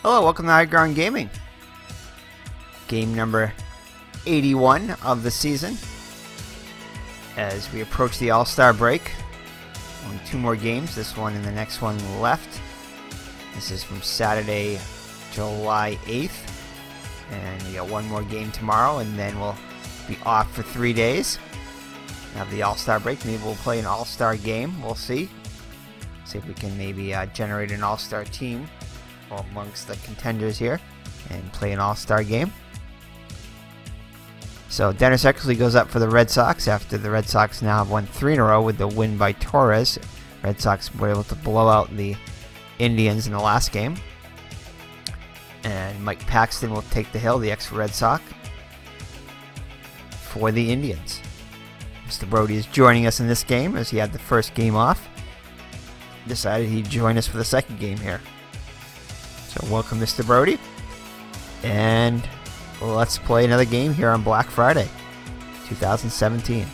Hello, welcome to High Ground Gaming. Game number 81 of the season. As we approach the All-Star break, only two more games, this one and the next one left. This is from Saturday, July 8th. And we got one more game tomorrow, and then we'll be off for 3 days. Have the All-Star break. Maybe we'll play an All-Star game. We'll see. See if we can maybe generate an All-Star team amongst the contenders here and play an All-Star game. So Dennis Eckersley goes up for the Red Sox after the Red Sox now have won 3 in a row with the win by Torres. Red Sox were able to blow out the Indians in the last game. And Mike Paxton will take the hill, the ex-Red Sox, for the Indians. Mr. Brody is joining us in this game as he had the first game off. Decided he'd join us for the second game here. So welcome, Mr. Brody. And let's play another game here on Black Friday, 2017.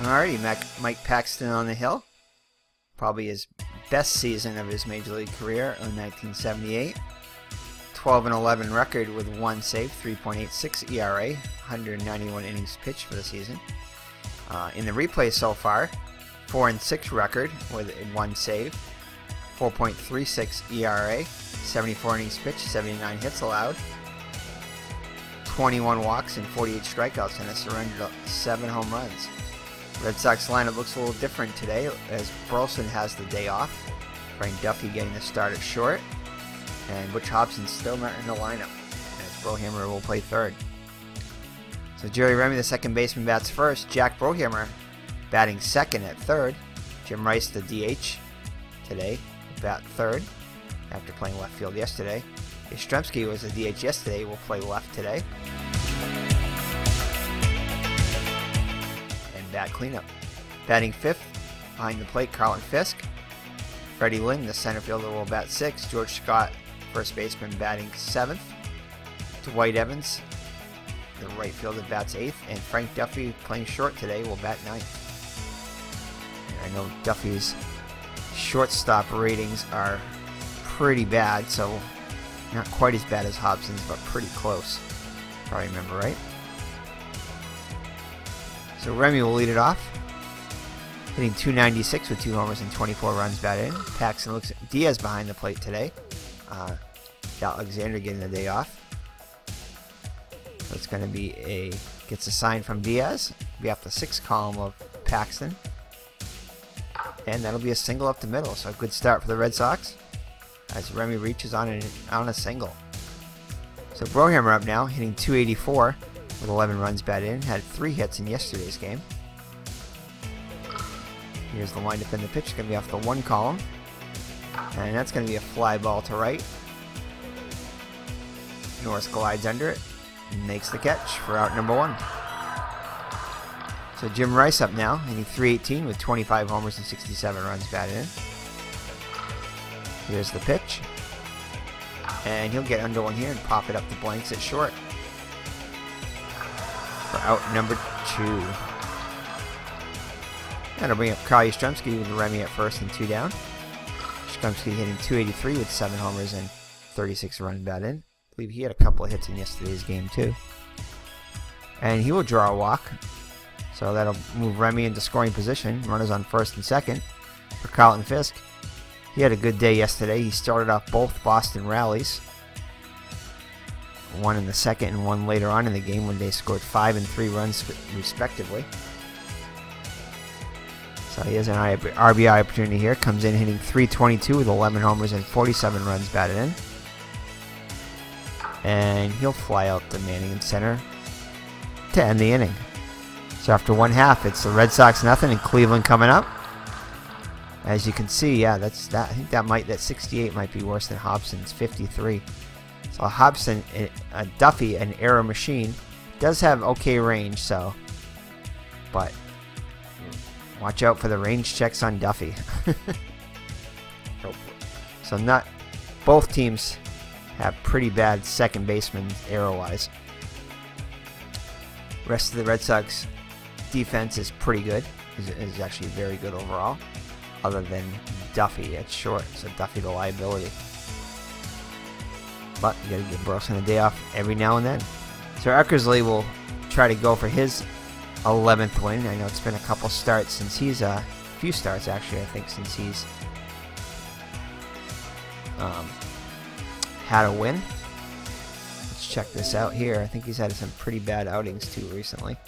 Alrighty, Mike Paxton on the hill. Probably his best season of his Major League career in 1978. 12-11 record with 1 save, 3.86 ERA, 191 innings pitched for the season. In the replay so far, 4-6 record with 1 save, 4.36 ERA, 74 innings pitched, 79 hits allowed, 21 walks and 48 strikeouts, and a surrender to 7 home runs. Red Sox lineup looks a little different today as Burleson has the day off. Frank Duffy getting the start at short. And Butch Hobson still not in the lineup as Brohammer will play third. So Jerry Remy, the second baseman, bats first. Jack Brohammer batting second at third. Jim Rice, the DH today, bat third after playing left field yesterday. Yastrzemski was the DH yesterday, will play left today. Bat cleanup. Batting fifth behind the plate, Carlton Fisk. Freddie Lynn, the center fielder, will bat sixth. George Scott, first baseman, batting seventh. Dwight Evans, the right fielder, bats eighth. And Frank Duffy, playing short today, will bat ninth. And I know Duffy's shortstop ratings are pretty bad, so not quite as bad as Hobson's, but pretty close. If I remember right. So Remy will lead it off, hitting .296 with 2 homers and 24 runs batted in. Paxton looks at Diaz behind the plate today. Alexander getting the day off. So it's going to be gets a sign from Diaz. Be off the 6th column of Paxton. And that'll be a single up the middle. So a good start for the Red Sox as Remy reaches on a single. So Brohammer up now, hitting .284. With 11 runs batted in, had 3 hits in yesterday's game. Here's the windup in the pitch, going to be off the 1 column. And that's going to be a fly ball to right. Norris glides under it and makes the catch for out number 1. So Jim Rice up now, hitting .318 with 25 homers and 67 runs batted in. Here's the pitch. And he'll get under 1 here and pop it up the blanks at short. For out number 2. That'll bring up Kyle Yastrzemski with Remy at first and 2 down. Yastrzemski hitting .283 with 7 homers and 36 runs batted in. believe he had a couple of hits in yesterday's game too. And he will draw a walk. So that'll move Remy into scoring position. Runners on first and second for Carlton Fisk. He had a good day yesterday. He started off both Boston rallies. One in the second and one later on in the game when they scored 5 and 3 runs respectively. So he has an RBI opportunity here. Comes in hitting .322 with 11 homers and 47 runs batted in. And he'll fly out to Manning in center to end the inning. So after 1/2, it's the Red Sox nothing and Cleveland coming up. As you can see, yeah, that's that. I think that 68 might be worse than Hobson's 53. So Hobson, Duffy, an error machine, does have okay range. So, but watch out for the range checks on Duffy. So not both teams have pretty bad second baseman error-wise. Rest of the Red Sox defense is pretty good. Is actually very good overall. Other than Duffy at short, so Duffy the liability. But you got to give Burleson a day off every now and then. So Eckersley will try to go for his 11th win. I know it's been a couple starts since he's a few starts actually. I think since he's had a win. Let's check this out here. I think he's had some pretty bad outings too recently.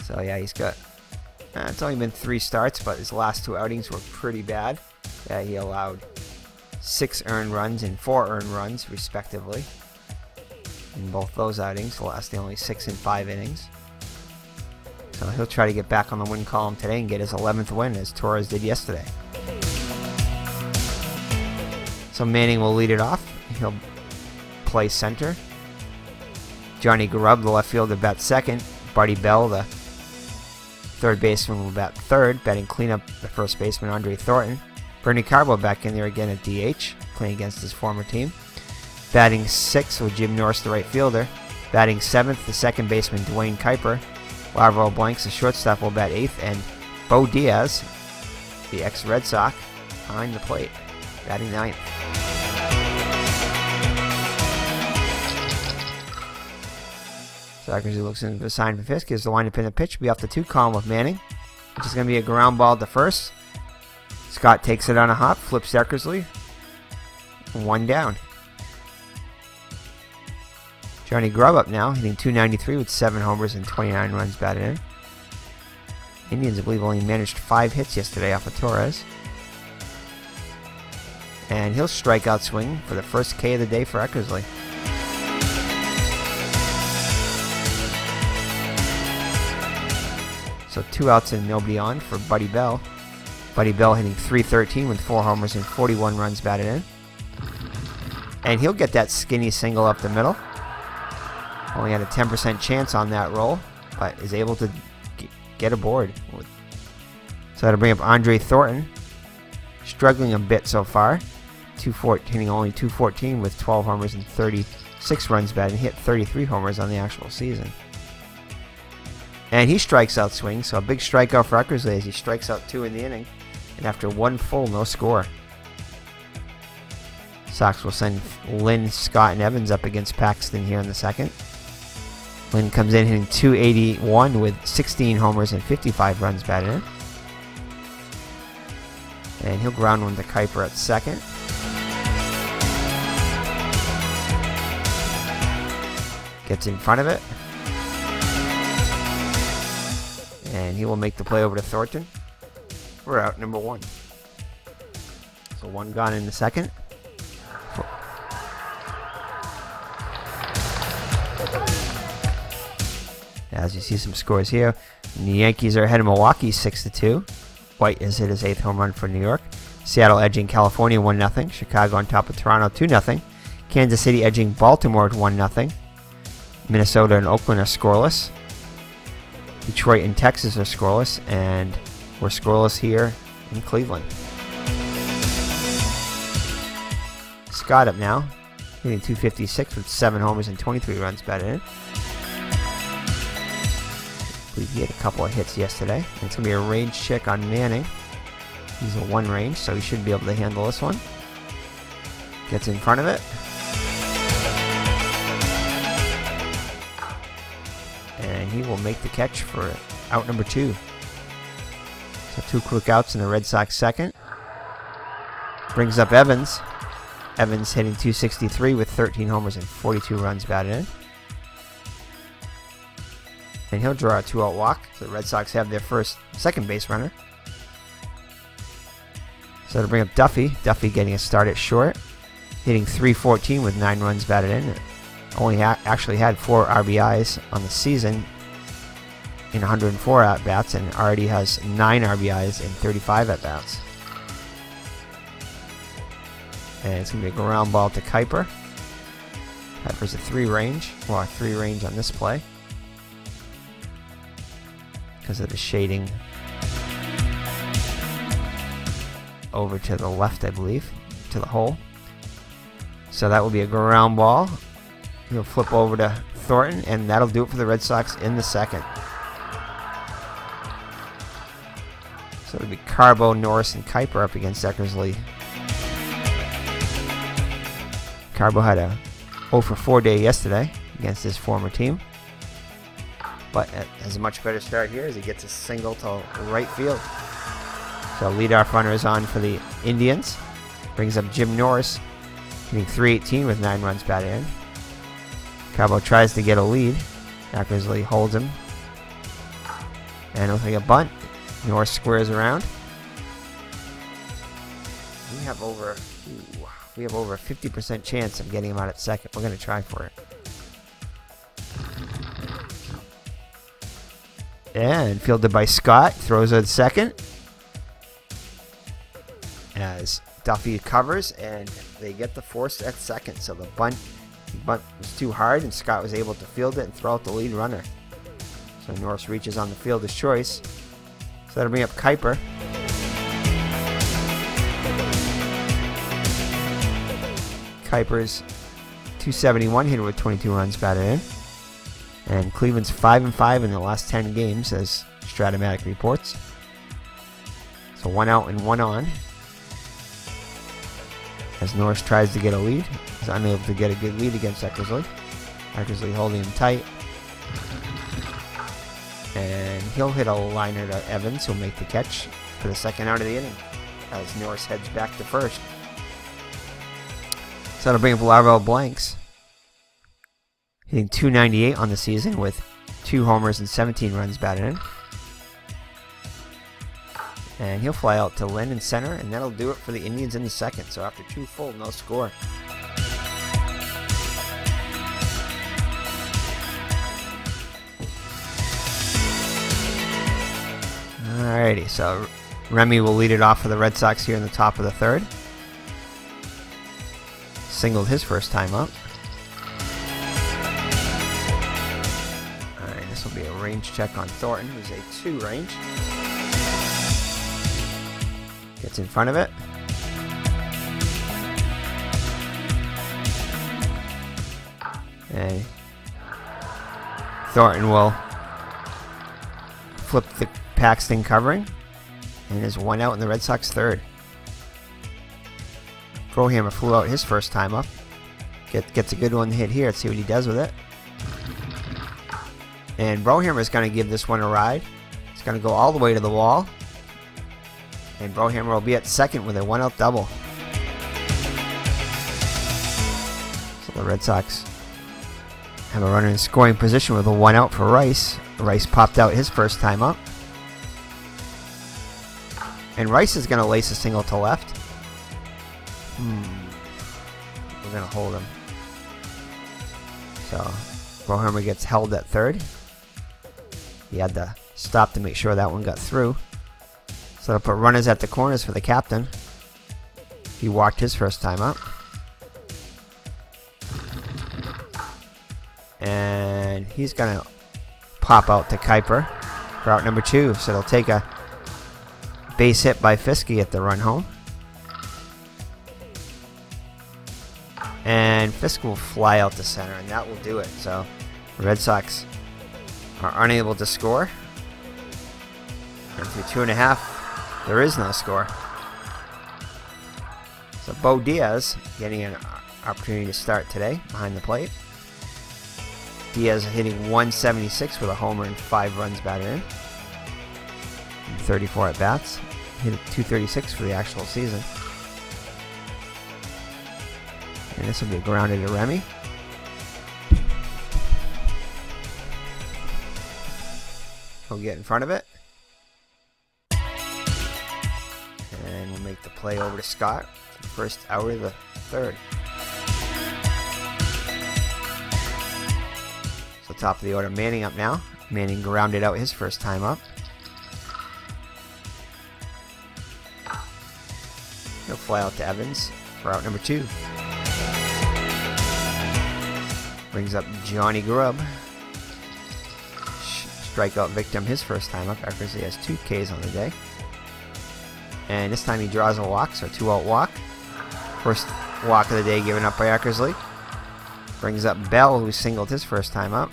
So yeah, he's got. It's only been 3 starts, but his last 2 outings were pretty bad. Yeah, he allowed 6 earned runs and 4 earned runs, respectively. In both those outings, lasting only 6 and 5 innings. So he'll try to get back on the win column today and get his 11th win, as Torres did yesterday. So Manning will lead it off. He'll play center. Johnny Grubb, the left fielder, bats second. Buddy Bell, the third baseman, will bat third. Batting cleanup, the first baseman, Andre Thornton. Bernie Carbo back in there again at DH, playing against his former team. Batting sixth with Jim Norris, the right fielder. Batting seventh, the second baseman, Dwayne Kuiper. Larvo Blanks, the shortstop, will bat eighth. And Bo Diaz, the ex-Red Sox, behind the plate, batting ninth. So Eckersley looks into the sign for Fisk. Gives the windup in the pitch. Be off the 2 column with Manning, which is going to be a ground ball to first. Scott takes it on a hop, flips Eckersley. 1 down. Johnny Grubb up now, hitting .293 with 7 homers and 29 runs batted in. Indians, I believe, only managed 5 hits yesterday off of Torres. And he'll strike out swing for the first K of the day for Eckersley. So 2 outs and nobody on for Buddy Bell. Buddy Bell hitting .313 with 4 homers and 41 runs batted in. And he'll get that skinny single up the middle. Only had a 10% chance on that roll, but is able to get aboard. So that'll bring up Andre Thornton. Struggling a bit so far. Hitting only .214 with 12 homers and 36 runs batted, and hit 33 homers on the actual season. And he strikes out swing, so a big strikeout for Eckersley as he strikes out 2 in the inning. And after 1 full, no score. Sox will send Lynn, Scott, and Evans up against Paxton here in the second. Lynn comes in hitting .281 with 16 homers and 55 runs batted in. And he'll ground one to Kuiper at second. Gets in front of it. And he will make the play over to Thornton. We're out number 1. So 1 gone in the second. As you see some scores here, the Yankees are ahead of Milwaukee 6-2. White has hit his 8th home run for New York. Seattle edging California 1-0. Chicago on top of Toronto 2-0. Kansas City edging Baltimore 1-0. Minnesota and Oakland are scoreless. Detroit and Texas are scoreless, and we're scoreless here in Cleveland. Scott up now, hitting .256 with 7 homers and 23 runs batted in. I believe he had a couple of hits yesterday. And it's going to be a range check on Manning. He's a 1 range, so he should be able to handle this one. Gets in front of it. And he will make the catch for out number 2. So 2 quick outs in the Red Sox second. Brings up Evans. Evans hitting .263 with 13 homers and 42 runs batted in. And he'll draw a 2-out walk. So the Red Sox have their first second base runner. So to bring up Duffy. Duffy getting a start at short. Hitting .314 with 9 runs batted in. Only actually had 4 RBIs on the season in 104 at-bats, and already has 9 RBIs in 35 at-bats. And it's going to be a ground ball to Kuiper. Kuiper's a 3 range. Well, 3 range on this play because of the shading over to the left, I believe, to the hole. So that will be a ground ball. He'll flip over to Thornton, and that'll do it for the Red Sox in the second. So it'll be Carbo, Norris, and Kuiper up against Eckersley. Carbo had a 0 for 4 day yesterday against his former team, but has a much better start here as he gets a single to right field. So leadoff runner is on for the Indians. Brings up Jim Norris, hitting .318 with 9 runs batted in. Carbo tries to get a lead. Eckersley holds him. And it'll take a bunt. Norris squares around. We have over a 50% chance of getting him out at second. We're going to try for it. And fielded by Scott. Throws at second. As Duffy covers, and they get the force at second. So the bunt was too hard, and Scott was able to field it and throw out the lead runner. So Norris reaches on the fielder's choice. So that'll bring up Kuiper. Kuiper's .271 hitter with 22 runs batted in. And Cleveland's 5-5 in the last 10 games, as Strat-o-matic reports. So 1 out and 1 on. As Norris tries to get a lead. He's unable to get a good lead against Eckersley. Eckersley holding him tight. And he'll hit a liner to Evans, who'll make the catch for the second out of the inning as Norris heads back to first. So that'll bring up Larvel Blanks, hitting .298 on the season with 2 homers and 17 runs batted in. And he'll fly out to Lynn in center, and that'll do it for the Indians in the second. So after 2 full, no score. Alrighty, so Remy will lead it off for the Red Sox here in the top of the third. Singled his first time up. Alright, this will be a range check on Thornton, who's a 2 range. Gets in front of it. And Thornton will flip the Paxton covering, and is 1 out in the Red Sox third. Brohammer flew out his first time up. Gets a good one hit here. Let's see what he does with it. And Brohammer is going to give this one a ride. It's going to go all the way to the wall. And Brohammer will be at second with a 1-out double. So the Red Sox have a runner in scoring position with a 1 out for Rice. Rice popped out his first time up. And Rice is going to lace a single to left. We're going to hold him. So Brohammer gets held at third. He had to stop to make sure that one got through. So they'll put runners at the corners for the captain. He walked his first time up. And he's going to pop out to Kuiper for out number 2. So they'll take a base hit by Fiske at the run home. And Fiske will fly out to center, and that will do it. So the Red Sox are unable to score. And through 2.5, there is no score. So Bo Diaz getting an opportunity to start today behind the plate. Diaz hitting 176 with a homer and 5 runs batted in. 34 at bats. Hit 236 for the actual season. And this will be grounded to Remy. He'll get in front of it. And we'll make the play over to Scott. First out of the third. So top of the order, Manning up now. Manning grounded out his first time up. He'll fly out to Evans for out number 2. Brings up Johnny Grubb. Strikeout victim his first time up. Eckersley has 2 Ks on the day. And this time he draws a walk, so 2-out walk. First walk of the day given up by Eckersley. Brings up Bell, who singled his first time up.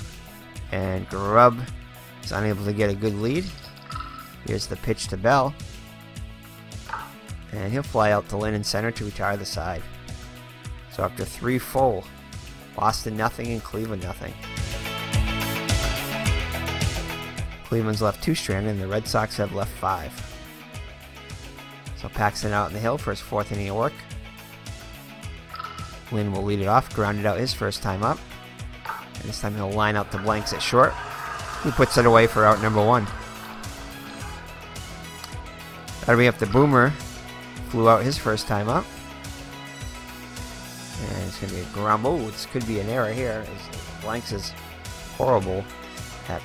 And Grubb is unable to get a good lead. Here's the pitch to Bell. And he'll fly out to Lynn in center to retire the side. So after 3 full, Boston nothing and Cleveland nothing. Cleveland's left 2 stranded and the Red Sox have left 5. So Paxton out in the hill for his 4th inning of work. Lynn will lead it off, grounded out his first time up. And this time he'll line out the blanks at short. He puts it away for out number 1. That'll be up to Boomer. Flew out his first time up. And it's going to be a ground. Oh, this could be an error here. Blanks is horrible at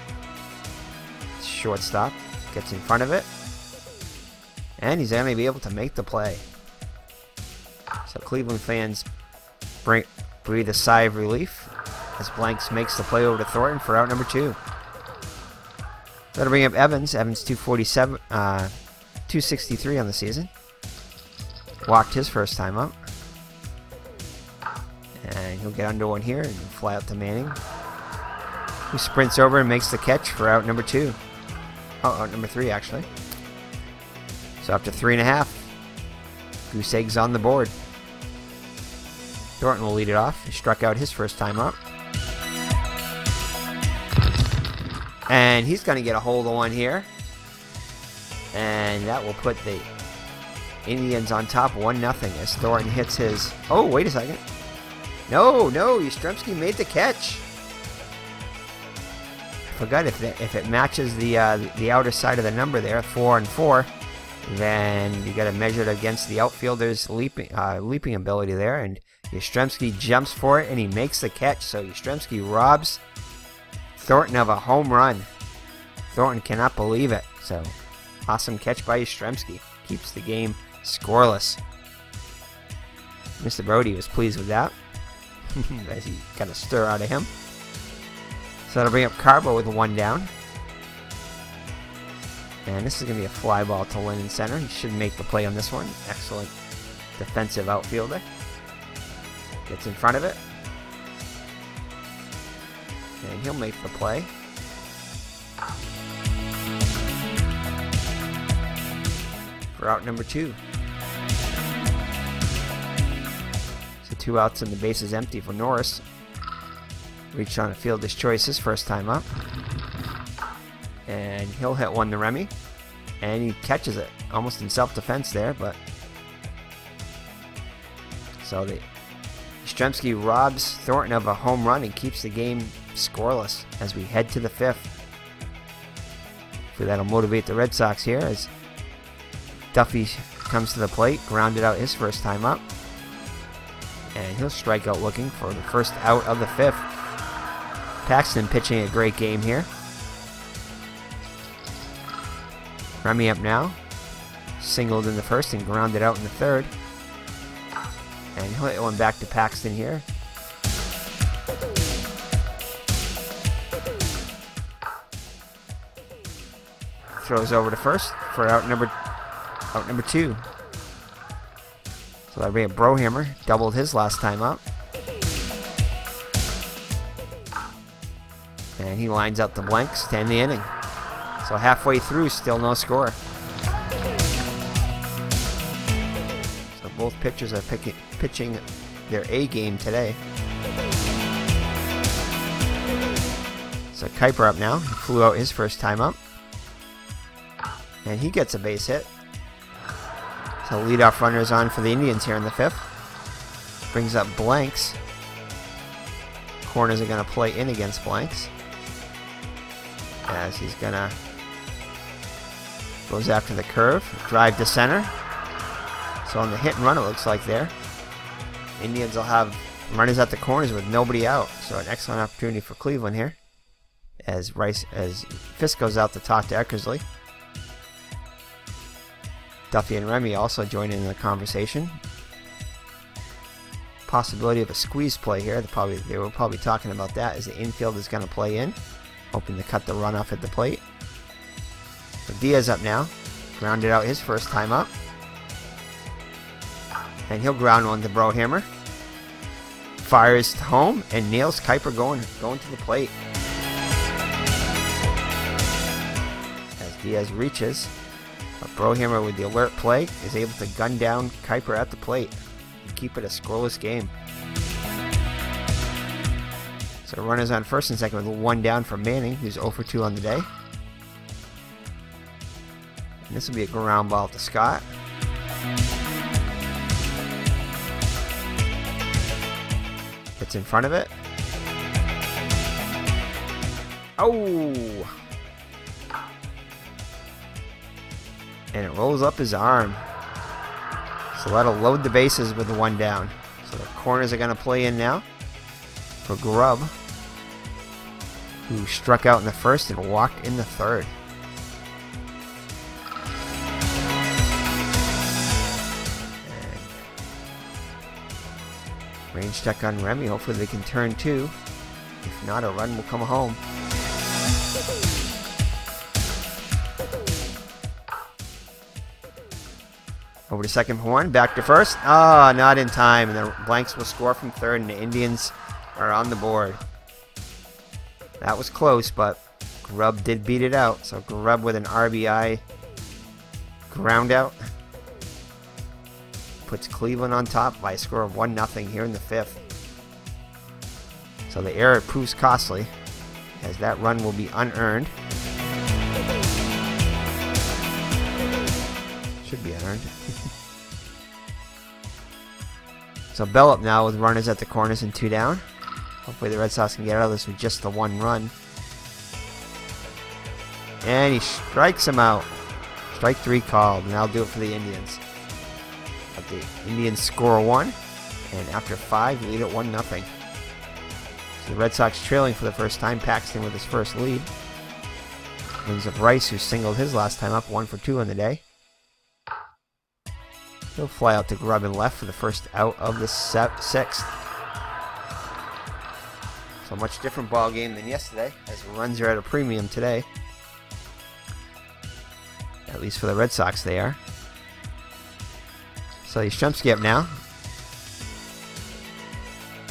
shortstop. Gets in front of it. And he's going to be able to make the play. So Cleveland fans breathe a sigh of relief as Blanks makes the play over to Thornton for out number 2. That'll bring up Evans. Evans 247, 263 on the season. Walked his first time up. And he'll get under one here and fly out to Manning, who sprints over and makes the catch for out number 2. Oh, out number 3 actually. So after 3.5, Goose Egg's on the board. Thornton will lead it off. He struck out his first time up. And he's going to get a hold of one here. And that will put the Indians on top 1-0 as Thornton hits his... Oh, wait a second. No, Yastrzemski made the catch. I forgot if it matches the outer side of the number there, 4 and 4, then you got to measure it against the outfielder's leaping ability there, and Yastrzemski jumps for it and he makes the catch. So Yastrzemski robs Thornton of a home run. Thornton cannot believe it. So awesome catch by Yastrzemski. Keeps the game scoreless. Mr. Brody was pleased with that. As he got a stir out of him. So that'll bring up Carbo with 1 down. And this is going to be a fly ball to Lynn in center. He should make the play on this one. Excellent defensive outfielder. Gets in front of it. And he'll make the play. For out number 2. So 2 outs and the base is empty for Norris. Reached on a fielder's choice his first time up. And he'll hit one to Remy. And he catches it. Almost in self-defense there, but... So Yastrzemski robs Thornton of a home run and keeps the game scoreless as we head to the 5th. Hopefully that'll motivate the Red Sox here as Duffy comes to the plate, grounded out his first time up. And he'll strike out looking for the first out of the 5th. Paxton pitching a great game here. Remy up now. Singled in the first and grounded out in the 3rd. And he'll hit one back to Paxton here. Throws over to first for out number 2. So that'll be a Brohammer. Doubled his last time up. And he lines up the blanks to end the inning. So halfway through, still no score. So both pitchers are pitching their A game today. So Kuiper up now. He flew out his first time up. And he gets a base hit. So leadoff runner is on for the Indians here in the 5th. Brings up Blanks. Corners are going to play in against Blanks. As he's going to... Goes after the curve. Drive to center. So on the hit and run, it looks like there. Indians will have runners at the corners with nobody out. So an excellent opportunity for Cleveland here. As Fisk goes out to talk to Eckersley. Duffy and Remy also join in the conversation. Possibility of a squeeze play here. They were probably talking about that as the infield is going to play in. Hoping to cut the runoff at the plate. So Diaz up now. Grounded out his first time up. And he'll ground one to Brohammer. Fires to home and nails Kuiper going to the plate. As Diaz reaches, but Brohammer with the alert play is able to gun down Kuiper at the plate and keep it a scoreless game. So runners on first and second with 1 down for Manning, who's 0 for 2 on the day. And this will be a ground ball to Scott. Gets in front of it. Oh! And it rolls up his arm. So that'll load the bases with the 1 down. So the corners are going to play in now for Grubb, who struck out in the first and walked in the third. Range check on Remy. Hopefully they can turn 2. If not, a run will come home. Over to second for 1. Back to first. Ah, not in time. And the Blanks will score from third, and the Indians are on the board. That was close, but Grubb did beat it out. So Grubb with an RBI ground out puts Cleveland on top by a score of 1-0 here in the 5th. So the error proves costly, as that run will be unearned. Should be unearned. So Bell up now with runners at the corners and 2 down. Hopefully the Red Sox can get out of this with just the 1 run. And he strikes him out. Strike 3 called, and that'll do it for the Indians. But the Indians score 1, and after 5, lead at 1-0. So the Red Sox trailing for the first time. Paxton with his first lead. Brings up Rice, who singled his last time up, 1 for 2 on the day. He'll fly out to Grubb and left for the first out of the 6th. So much different ball game than yesterday, as runs are at a premium today. At least for the Red Sox they are. So Yastrzemski up now.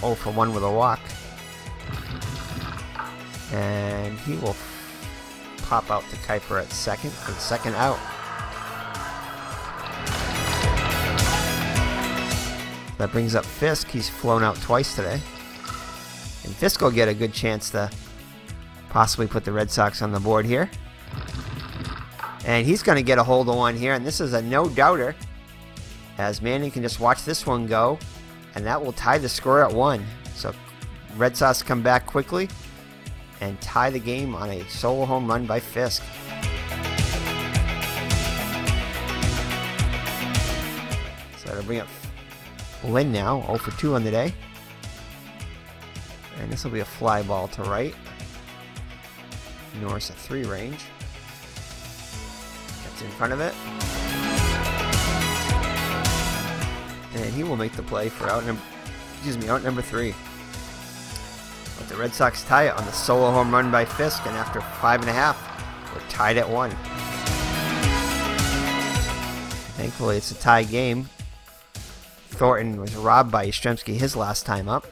0 for 1 with a walk. And he will pop out to Kuiper at second for the second out. That brings up Fisk. He's flown out twice today. And Fisk will get a good chance to possibly put the Red Sox on the board here. And he's going to get a hold of one here. And this is a no-doubter, as Manning can just watch this one go. And that will tie the score at 1. So Red Sox come back quickly and tie the game on a solo home run by Fisk. So that'll bring up Lynn now, 0 for 2 on the day. And this will be a fly ball to right. Norris a 3 range. That's in front of it. And he will make the play for out number 3. But the Red Sox tie it on the solo home run by Fisk, and after 5.5, we're tied at 1. Thankfully, it's a tie game. Thornton was robbed by Yastrzemski his last time up.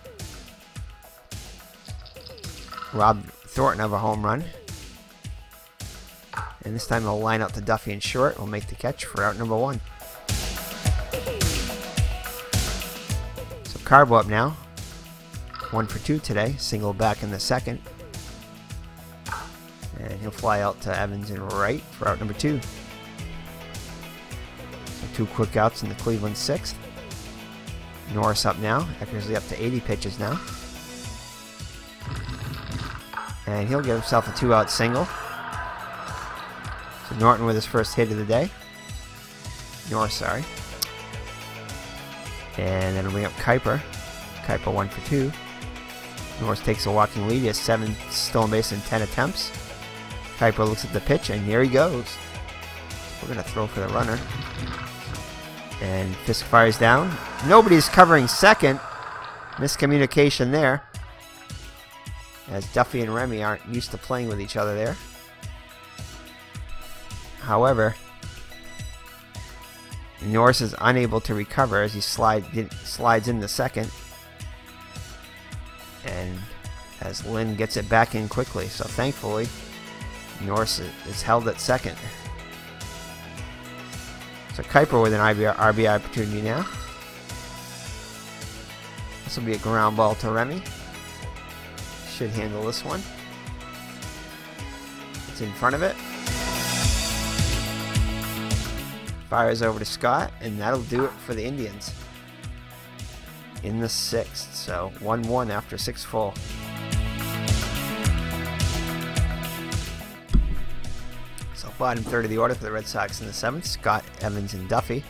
Robbed Thornton of a home run. And this time he'll line out to Duffy in short. Will make the catch for out number 1. So Carbo up now. 1 for 2 today. Single back in the second. And he'll fly out to Evans in right for out number 2. So 2 quick outs in the Cleveland 6th. Norris up now. Eckersley up to 80 pitches now. And he'll get himself a 2-out single. So Norton with his first hit of the day. Norris, sorry. And then we have Kuiper. Kuiper 1 for 2. Norris takes a walking lead. He has 7 stolen bases in 10 attempts. Kuiper looks at the pitch, and here he goes. We're going to throw for the runner. And Fisk fires down. Nobody's covering second. Miscommunication there, as Duffy and Remy aren't used to playing with each other there. However, Norris is unable to recover as he slides into second. And as Lynn gets it back in quickly. So thankfully, Norris is held at second. So Kuiper with an RBI opportunity now. This will be a ground ball to Remy. Should handle this one. It's in front of it. Fires over to Scott, and that'll do it for the Indians in the 6th. So 1-1 after 6 full. So bottom third of the order for the Red Sox in the 7th. Scott, Evans, and Duffy.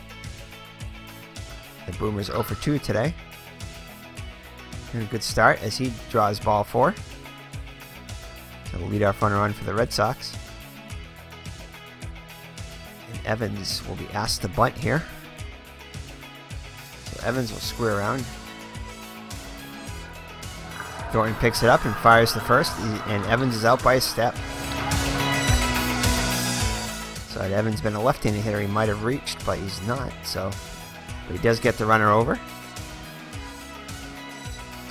The Boomers 0 for 2 today. And a good start as he draws ball 4. So the leadoff runner on for the Red Sox. And Evans will be asked to bunt here. So Evans will square around. Thornton picks it up and fires the first, and Evans is out by a step. So had Evans been a left-handed hitter, he might have reached, but he's not. But he does get the runner over.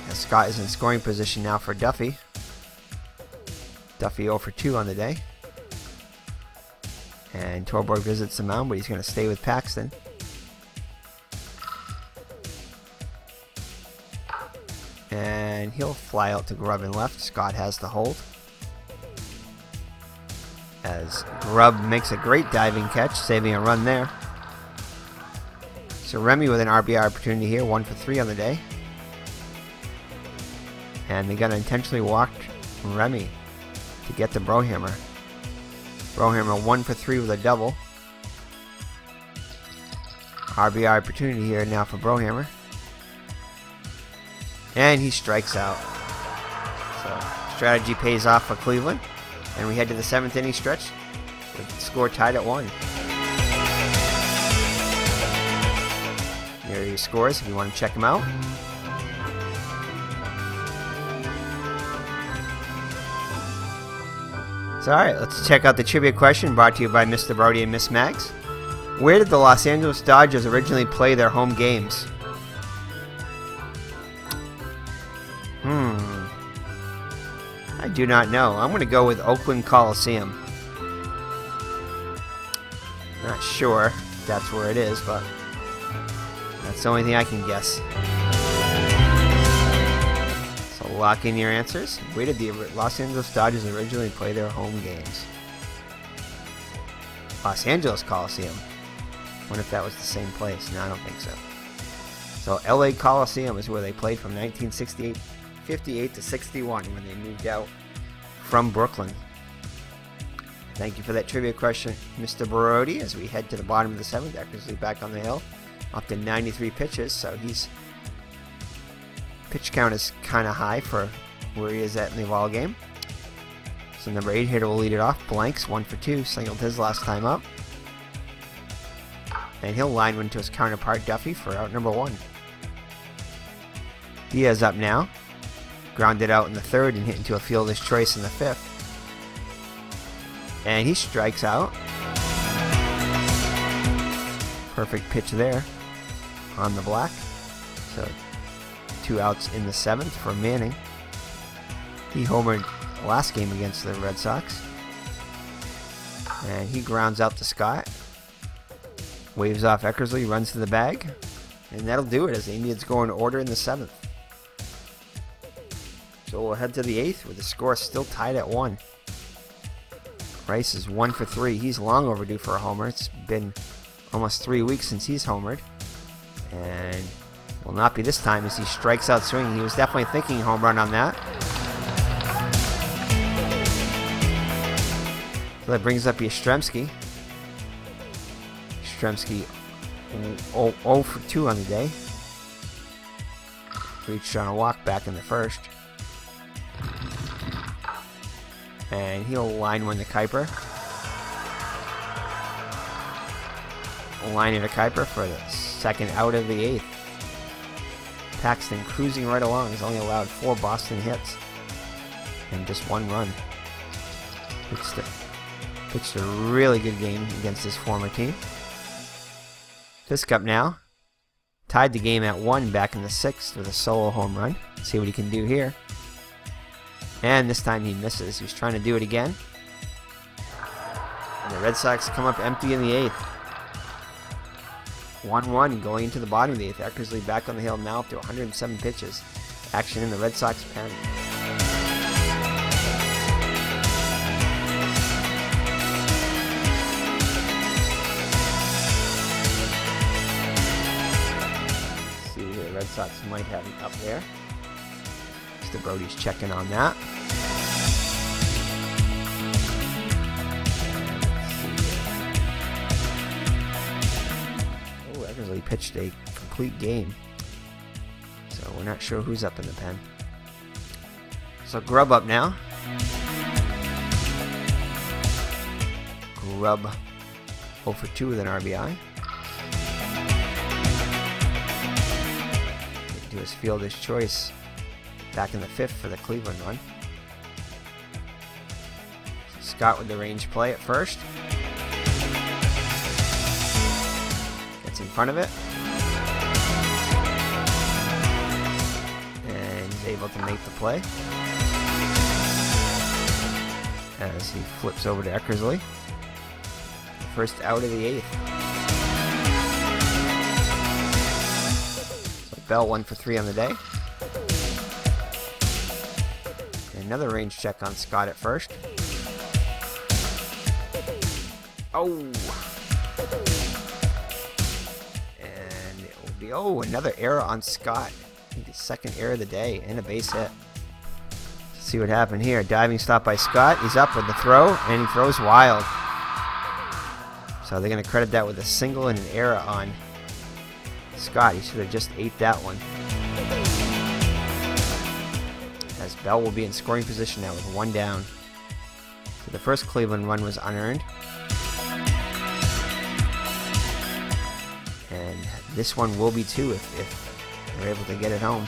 As Scott is in scoring position now for Duffy. Duffy 0 for 2 on the day. And Torborg visits the mound, but he's going to stay with Paxton. And he'll fly out to Grubb in left. Scott has the hold. As Grubb makes a great diving catch, saving a run there. So Remy with an RBI opportunity here, 1 for 3 on the day. And they got to intentionally walk Remy to get to Brohammer. Brohammer 1 for 3 with a double. RBI opportunity here now for Brohammer. And he strikes out. So strategy pays off for Cleveland. And we head to the 7th inning stretch with the score tied at 1. Here are your scores if you want to check them out. So alright, let's check out the trivia question brought to you by Mr. Brody and Miss Mags. Where did the Los Angeles Dodgers originally play their home games? I do not know. I'm going to go with Oakland Coliseum. Not sure if that's where it is, but that's the only thing I can guess. So lock in your answers. Where did the Los Angeles Dodgers originally play their home games? Los Angeles Coliseum. Wonder if that was the same place. No, I don't think so. So LA Coliseum is where they played from 1958 to 61 when they moved out from Brooklyn. Thank you for that trivia question, Mr. Brody, as we head to the bottom of the 7th. Eckersley back on the hill, up to 93 pitches, so his pitch count is kind of high for where he is at in the ball game. So number 8 hitter will lead it off. Blanks 1 for 2, singled his last time up. And he'll line one to his counterpart Duffy for out number 1. Diaz up now. Grounded out in the 3rd and hit into a fielder's choice in the 5th. And he strikes out. Perfect pitch there on the black. So 2 outs in the 7th for Manning. He homered last game against the Red Sox. And he grounds out to Scott. Waves off Eckersley, runs to the bag. And that'll do it as the Indians go in order in the 7th. So we'll head to the 8th with the score still tied at 1. Price is 1 for 3. He's long overdue for a homer. It's been almost 3 weeks since he's homered. And will not be this time as he strikes out swinging. He was definitely thinking home run on that. So that brings up Yastrzemski. Yastrzemski 0 for 2 on the day. Reached on a walk back in the first. And he'll line one to Kuiper. Line it to Kuiper for the second out of the 8th. Paxton cruising right along. He's only allowed 4 Boston hits and just 1 run. Pitched a really good game against his former team. Fisk up now. Tied the game at 1 back in the 6th with a solo home run. Let's see what he can do here. And this time he misses. He's trying to do it again. And the Red Sox come up empty in the 8th. 1-1 going into the bottom of the 8th. Eckersley back on the hill now up to 107 pitches. Action in the Red Sox pen. Let's see who the Red Sox might have him up there. Mr. Brody's checking on that. Eckersley pitched a complete game, so we're not sure who's up in the pen. So Grubb up now. Grubb 0 for 2 with an RBI. Do his fielder's choice back in the 5th for the Cleveland run. Scott with the range play at first. In front of it, and he's able to make the play as he flips over to Eckersley. First out of the 8th. So Bell 1 for 3 on the day. And another range check on Scott at first. Oh! Oh, another error on Scott. I think his second error of the day and a base hit. Let's see what happened here. Diving stop by Scott. He's up with the throw, and he throws wild. So they're going to credit that with a single and an error on Scott. He should have just ate that one. As Bell will be in scoring position now with 1 down. So the first Cleveland run was unearned. And this one will be 2 if they're able to get it home.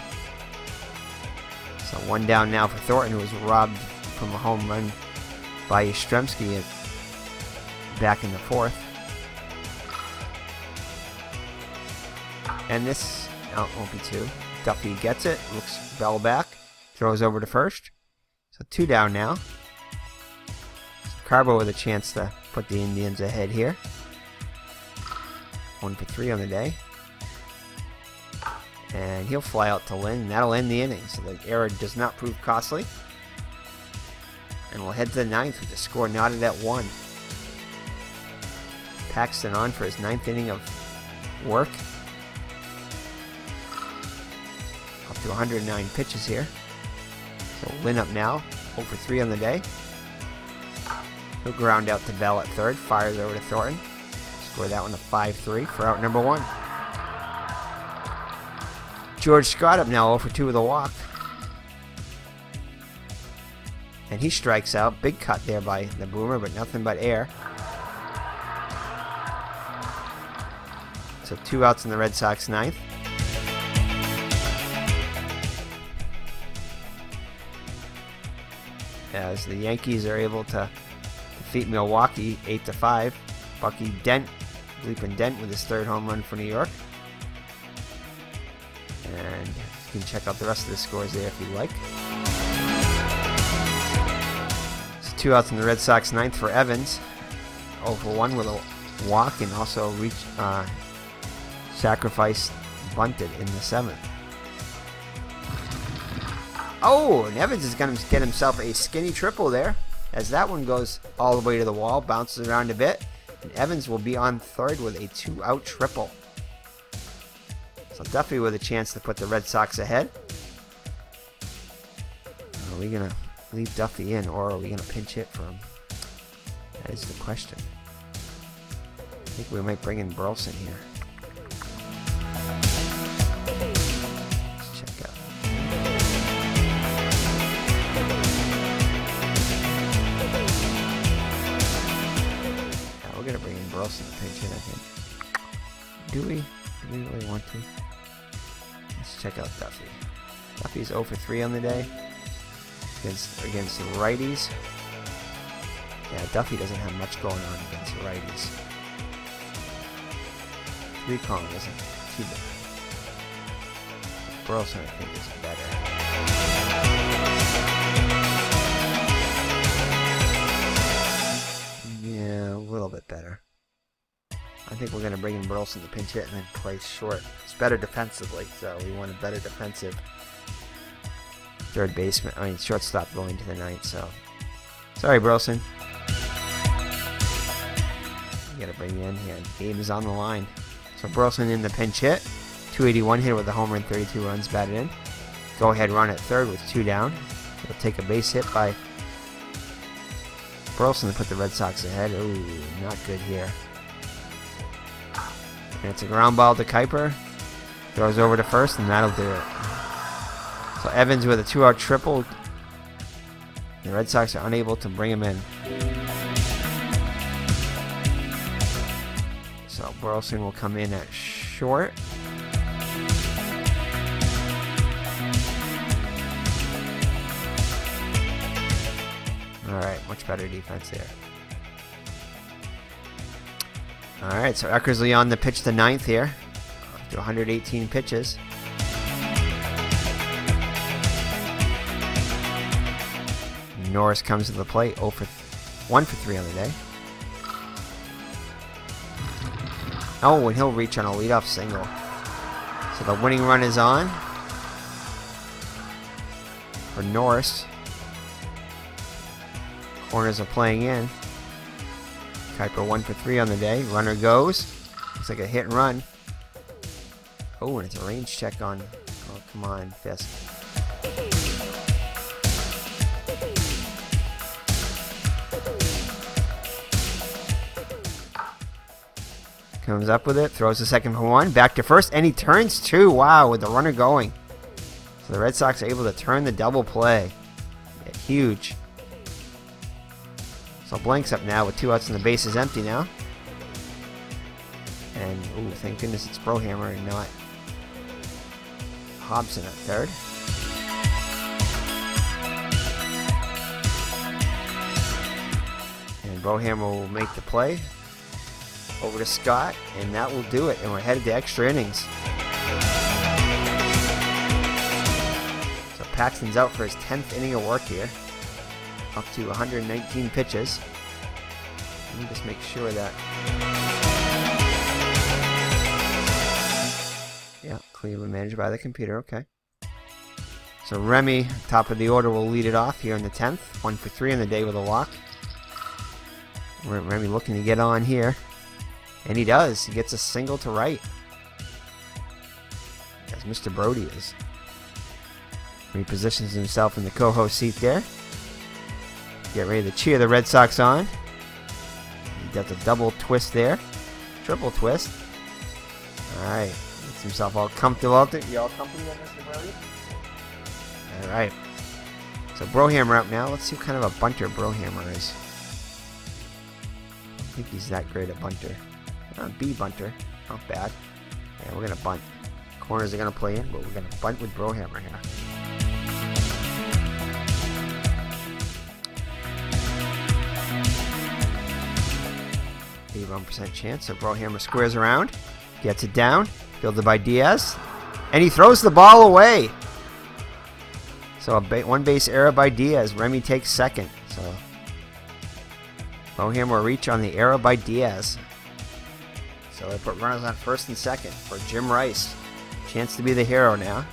So 1 down now for Thornton, who was robbed from a home run by Yastrzemski back in the 4th. And this won't be 2. Duffy gets it, looks Bell back, throws over to first. So 2 down now. Carbo with a chance to put the Indians ahead here. 1 for 3 on the day. And he'll fly out to Lynn, and that'll end the inning. So the error does not prove costly. And we'll head to the 9th with the score knotted at 1. Paxton on for his 9th inning of work. Up to 109 pitches here. So Lynn up now, 0 for 3 on the day. He'll ground out to Bell at third, fires over to Thornton. Score that one a 5-3 for out number 1. George Scott up now 0 for 2 with a walk. And he strikes out. Big cut there by the Boomer, but nothing but air. So 2 outs in the Red Sox 9th. As the Yankees are able to defeat Milwaukee 8-5. Bucky Dent, Bleepin' Dent with his 3rd home run for New York. And you can check out the rest of the scores there if you'd like. So 2 outs in the Red Sox 9th for Evans. 0 for 1 with a walk, and also sacrifice bunted in the 7th. Oh, and Evans is going to get himself a skinny triple there. as that one goes all the way to the wall, bounces around a bit, and Evans will be on third with a 2-out triple. So Duffy with a chance to put the Red Sox ahead. Are we going to leave Duffy in, or are we going to pinch hit for him? That is the question. I think we might bring in Burleson here. Let's check out. Yeah, we're going to bring in Burleson to pinch hit, I think. Do we? Do we really want to? Let's check out Duffy. Duffy's 0 for 3 on the day against the righties. Yeah, Duffy doesn't have much going on against the righties. 3 column isn't too bad. Burleson, I think, is better. Yeah, a little bit better. I think we're going to bring in Burleson to pinch hit and then play short. It's better defensively, so we want a better defensive shortstop going to the ninth, so. Sorry, Burleson. We got to bring you in here. The game is on the line. So Burleson in the pinch hit. 281 hit with a homer and 32 runs batted in. Go ahead run at third with 2 down. He'll take a base hit by Burleson to put the Red Sox ahead. Ooh, not good here. And it's a ground ball to Kuiper. Throws over to first, and that'll do it. So Evans with a 2-out triple. The Red Sox are unable to bring him in. So Burleson will come in at short. Alright, much better defense there. Alright, so Eckersley on the pitch to ninth here. After 118 pitches. Norris comes to the plate, 1 for 3 on the day. Oh, and he'll reach on a leadoff single. So the winning run is on for Norris. Corners are playing in. Kuiper 1 for 3 on the day. Runner goes. Looks like a hit and run. Oh, and it's a range check on. Oh, come on, Fisk. Comes up with it, throws the second for 1, back to first, and he turns 2. Wow, with the runner going. So the Red Sox are able to turn the double play. Yeah, huge. So Blank's up now with 2 outs and the base is empty now. And, ooh, thank goodness it's Brohammer and not Hobson at third. And Brohammer will make the play. Over to Scott, and that will do it. And we're headed to extra innings. So Paxton's out for his 10th inning of work here. Up to 119 pitches. Let me just make sure that... Yeah, clearly managed by the computer. Okay. So Remy, top of the order, will lead it off here in the 10th. 1 for 3 on the day with a walk. Remy looking to get on here. And he does. He gets a single to right. As Mr. Brody is. Repositions himself in the co-host seat there. Get ready to cheer the Red Sox on. He does a double twist there. Triple twist. Alright. Gets himself all comfortable out there. You all comfortable, Mr. Brody? Alright. So Brohammer up now. Let's see what kind of a bunter Brohammer is. I don't think he's that great a bunter. B bunter, not bad. Yeah, we're gonna bunt. Corners are gonna play in, but we're gonna bunt with Brohammer here. 81% chance. So Brohammer squares around, gets it down, fielded by Diaz, and he throws the ball away. So a one base error by Diaz. Remy takes second. So Brohammer will reach on the error by Diaz. So they put runners on first and second for Jim Rice. Chance to be the hero now.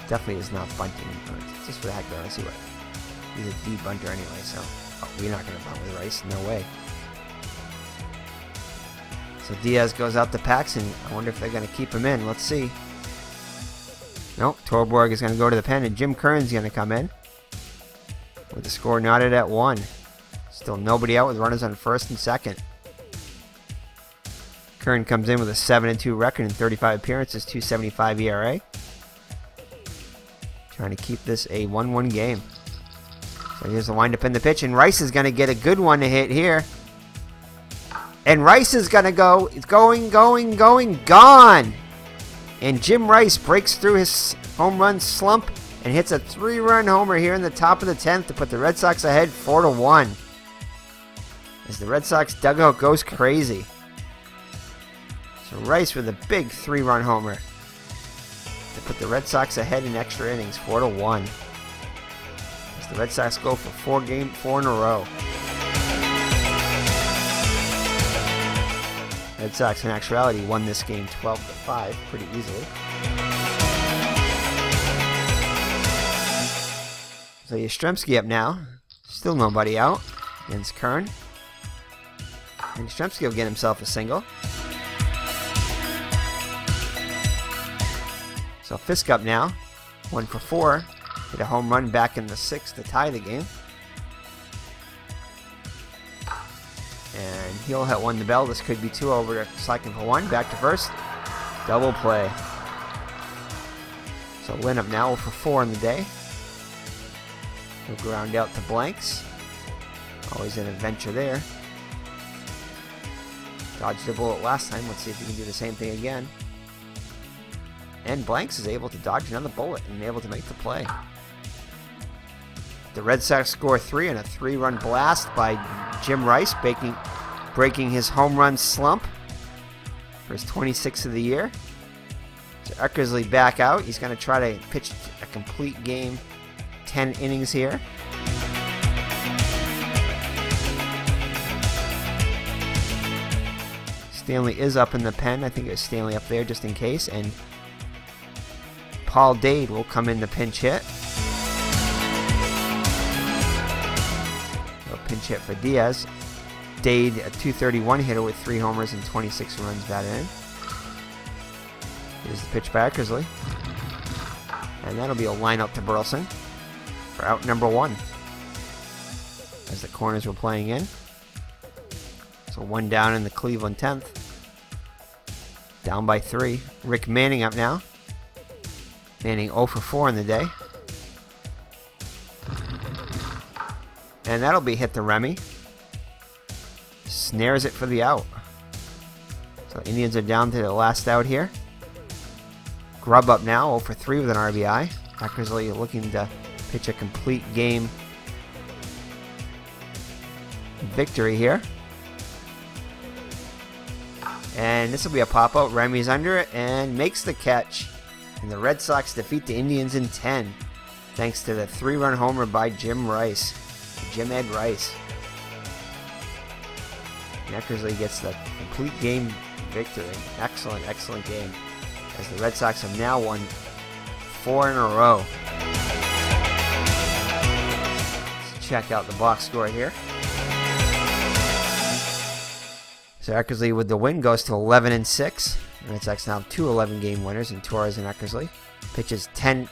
Definitely is not bunting. Just for the heck of it. Let's see what He's a deep bunter anyway, so we're not going to bunt with Rice. No way. So Diaz goes out to Paxton. I wonder if they're going to keep him in. Let's see. Nope. Torborg is going to go to the pen, and Jim Kern's going to come in with the score knotted at 1. Still nobody out with runners on first and second. Kern comes in with a 7-2 record in 35 appearances, 2.75 ERA. Trying to keep this a 1-1 game. So here's the windup in the pitch, and Rice is going to get a good one to hit here. And Rice is going to go. It's going, gone. And Jim Rice breaks through his home run slump and hits a 3-run homer here in the top of the 10th to put the Red Sox ahead 4-1. As the Red Sox dugout goes crazy. So Rice with a big 3-run homer to put the Red Sox ahead in extra innings, 4-1. As the Red Sox go for 4 in a row. Red Sox in actuality won this game 12-5 pretty easily. So Yastrzemski up now. Still nobody out against Kern. And Yastrzemski will get himself a single. So Fisk up now. 1 for 4. Hit a home run back in the 6th to tie the game. And he'll hit one the bell. This could be 2 over to second for 1. Back to first. Double play. So Lynn up now 0 for 4 in the day. He'll ground out to Blanks. Always an adventure there. Dodged the bullet last time. Let's see if he can do the same thing again. And Blanks is able to dodge another bullet and able to make the play. The Red Sox score 3 on a 3-run blast by Jim Rice, breaking his home run slump for his 26th of the year. So Eckersley back out. He's going to try to pitch a complete game, 10 innings here. Stanley is up in the pen. I think it was Stanley up there just in case. And Paul Dade will come in the pinch hit. Pinch hit for Diaz. Dade, a .231 hitter with 3 homers and 26 runs batted in. Here's the pitch by Eckersley. And that'll be a lineup to Burleson for out number 1. As the corners were playing in. So 1 down in the Cleveland 10th. Down by 3. Rick Manning up now. Manning 0 for 4 in the day. And that'll be hit to Remy. Snares it for the out. So the Indians are down to the last out here. Grubb up now, 0 for 3 with an RBI. Eckersley looking to pitch a complete game victory here. And this will be a pop-out. Remy's under it and makes the catch. And the Red Sox defeat the Indians in 10. Thanks to the 3-run homer by Jim Rice. Jim Ed Rice. And Eckersley gets the complete game victory. Excellent, excellent game. As the Red Sox have now won 4 in a row. Let's check out the box score here. So Eckersley with the win goes to 11-6. The Red Sox now have 2 11-game winners in Torres and Eckersley. Pitches 10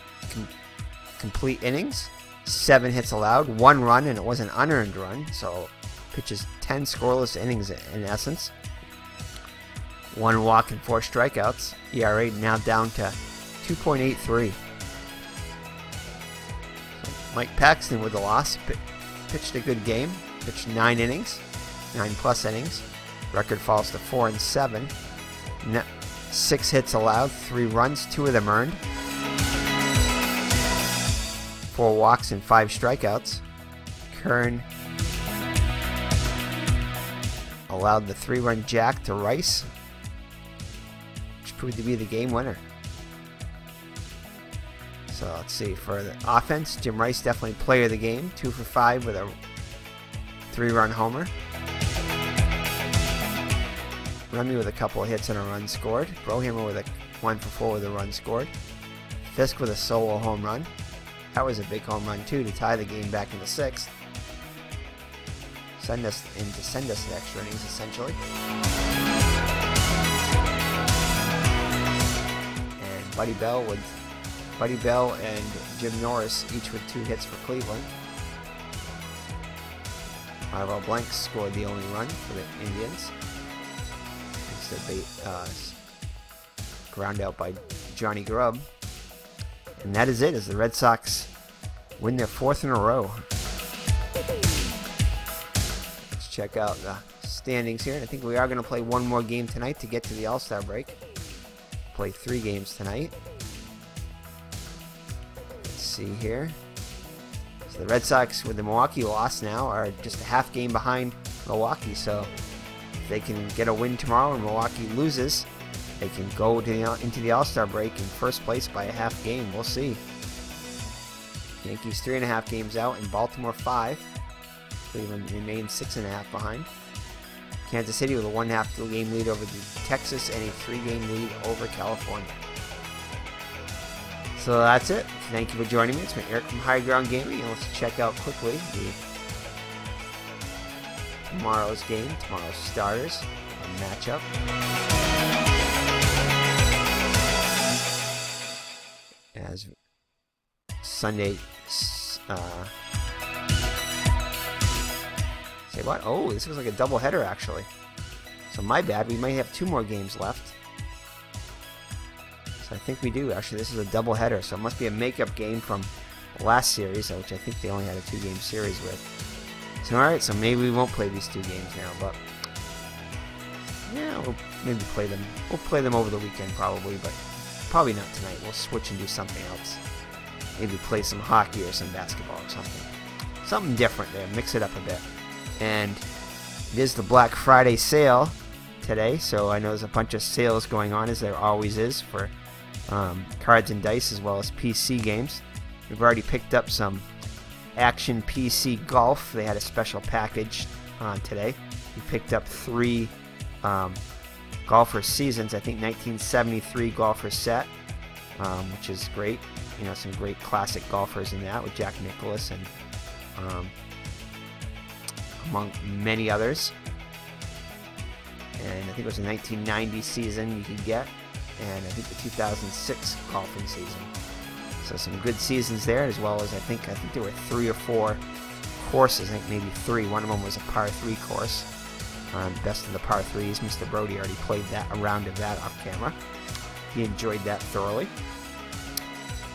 complete innings. 7 hits allowed, 1 run, and it was an unearned run, so pitches 10 scoreless innings in essence. 1 walk and 4 strikeouts. ERA now down to 2.83. So Mike Paxton with the loss, pitched a good game, pitched 9 innings, 9+ innings. Record falls to 4-7. 6 hits allowed, 3 runs, 2 of them earned. 4 walks and 5 strikeouts. Kern allowed the 3-run jack to Rice, which proved to be the game winner. So let's see, for the offense, Jim Rice definitely player of the game, 2 for 5 with a 3-run homer. Remy with a couple of hits and a run scored. Brohammer with a 1 for 4 with a run scored. Fisk with a solo home run. That was a big home run too to tie the game back in the 6th. Send us to extra innings essentially. And Buddy Bell and Jim Norris each with 2 hits for Cleveland. Marvel Blanks scored the only run for the Indians. It's a ground out by Johnny Grubb. And that is it, as the Red Sox win their 4th in a row. Let's check out the standings here. I think we are going to play one more game tonight to get to the All-Star break. Play 3 games tonight. Let's see here. So the Red Sox, with the Milwaukee loss now, are just a half game behind Milwaukee. So if they can get a win tomorrow and Milwaukee loses, they can go into the All-Star break in first place by a half game. We'll see. Yankees 3.5 games out, and Baltimore 5. Cleveland remains 6.5 behind. Kansas City with a 1.5 game lead over Texas and a 3-game lead over California. So that's it. Thank you for joining me. It's been Eric from High Ground Gaming, and let's check out quickly tomorrow's game, tomorrow's starters, and matchup. As Sunday, say what? Oh, this was like a doubleheader actually. So my bad. We might have 2 more games left. So I think we do. Actually, this is a doubleheader. So it must be a makeup game from the last series, which I think they only had a 2-game series with. So alright, so maybe we won't play these 2 games now, but yeah, we'll maybe play them. We'll play them over the weekend probably, but probably not tonight. We'll switch and do something else. Maybe play some hockey or some basketball or something. Something different there. Mix it up a bit. And it is the Black Friday sale today, so I know there's a bunch of sales going on, as there always is, for cards and dice as well as PC games. We've already picked up some Action PC Golf. They had a special package on today. We picked up 3 Golfer Seasons, I think 1973 Golfer set, which is great. You know, some great classic golfers in that with Jack Nicklaus and among many others. And I think it was a 1990 season you could get, and I think the 2006 golfing season. So some good seasons there, as well as I think there were 3 or 4 courses. I think maybe 3. One of them was a par 3 course. Best of the par 3s. Mr. Brody already played a round of that off camera. He enjoyed that thoroughly.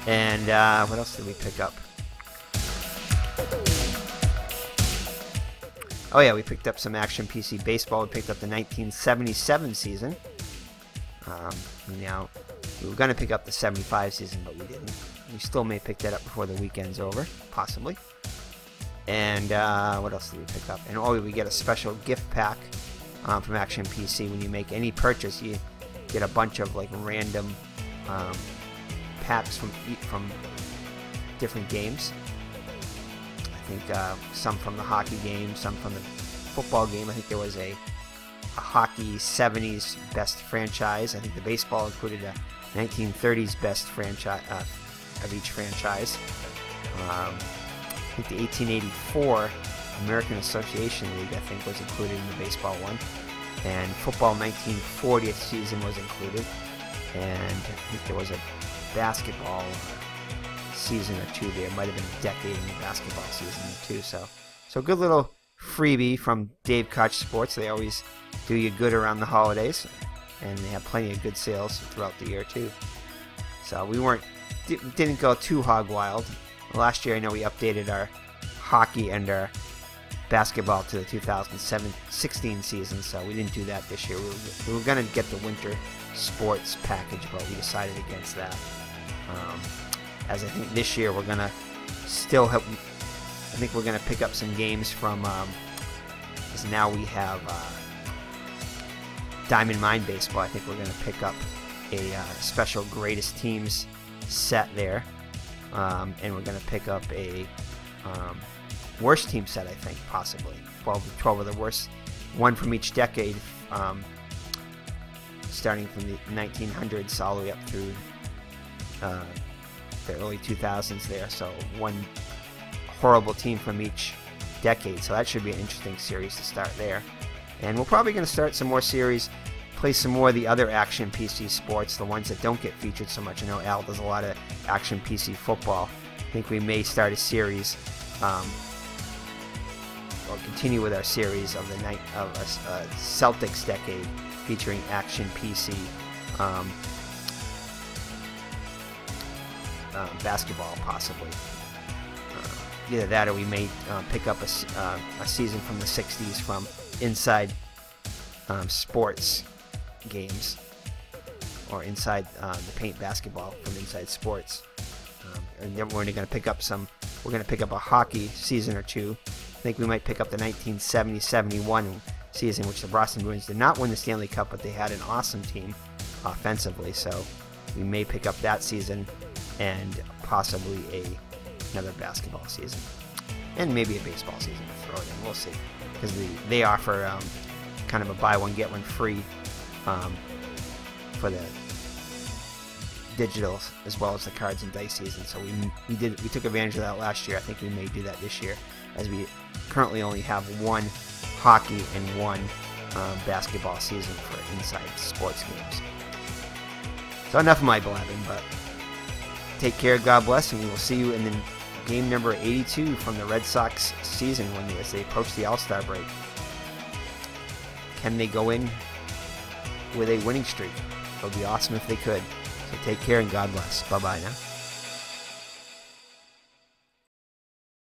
And what else did we pick up? Oh yeah, we picked up some Action PC Baseball. We picked up the 1977 season. Now, we were going to pick up the 75 season, but we didn't. We still may pick that up before the weekend's over, possibly. And what else did we pick up? And we get a special gift pack from Action PC. When you make any purchase, you get a bunch of like random packs from different games. I think some from the hockey game, some from the football game. I think there was a hockey 70s best franchise. I think the baseball included a 1930s best franchise of each franchise. I think the 1884 American Association League, I think, was included in the baseball one. And football 1940th season was included. And I think there was a basketball season or 2 there. Might have been a decade in the basketball season too. So a good little freebie from Dave Koch Sports. They always do you good around the holidays, and they have plenty of good sales throughout the year too. So we didn't go too hog wild. Last year I know we updated our hockey and our basketball to the 2016 season, so we didn't do that this year. We were going to get the winter sports package, but we decided against that. As I think this year we're going to still help. I think we're going to pick up some games from, because now we have Diamond Mine Baseball. I think we're going to pick up a special greatest teams set there. And we're going to pick up a worst team set, I think, possibly. 12 of the worst. One from each decade, starting from the 1900s all the way up through the early 2000s there. So one horrible team from each decade. So that should be an interesting series to start there. And we're probably going to start some more series, play some more of the other action PC sports, the ones that don't get featured so much. I know Al does a lot of action PC football. I think we may start a series, or continue with our series of the Celtics decade featuring action PC basketball, possibly. Either that, or we may pick up a season from the 60s from Inside Sports games, or Inside the Paint basketball from Inside Sports. And then we're going to pick up a hockey season or two. I think we might pick up the 1970-71 season, which the Boston Bruins did not win the Stanley Cup, but they had an awesome team offensively. So we may pick up that season, and possibly another basketball season, and maybe a baseball season to throw it in. We'll see, because they offer kind of a buy one get one free for the digital as well as the cards and dice season. So we took advantage of that last year. I think we may do that this year, as we currently only have one hockey and one basketball season for Inside Sports games. So enough of my blabbing, but take care, God bless, and we will see you in the game number 82 from the Red Sox season as they approach the All-Star break. Can they go in with a winning streak? It would be awesome if they could. So take care and God bless. Bye-bye now.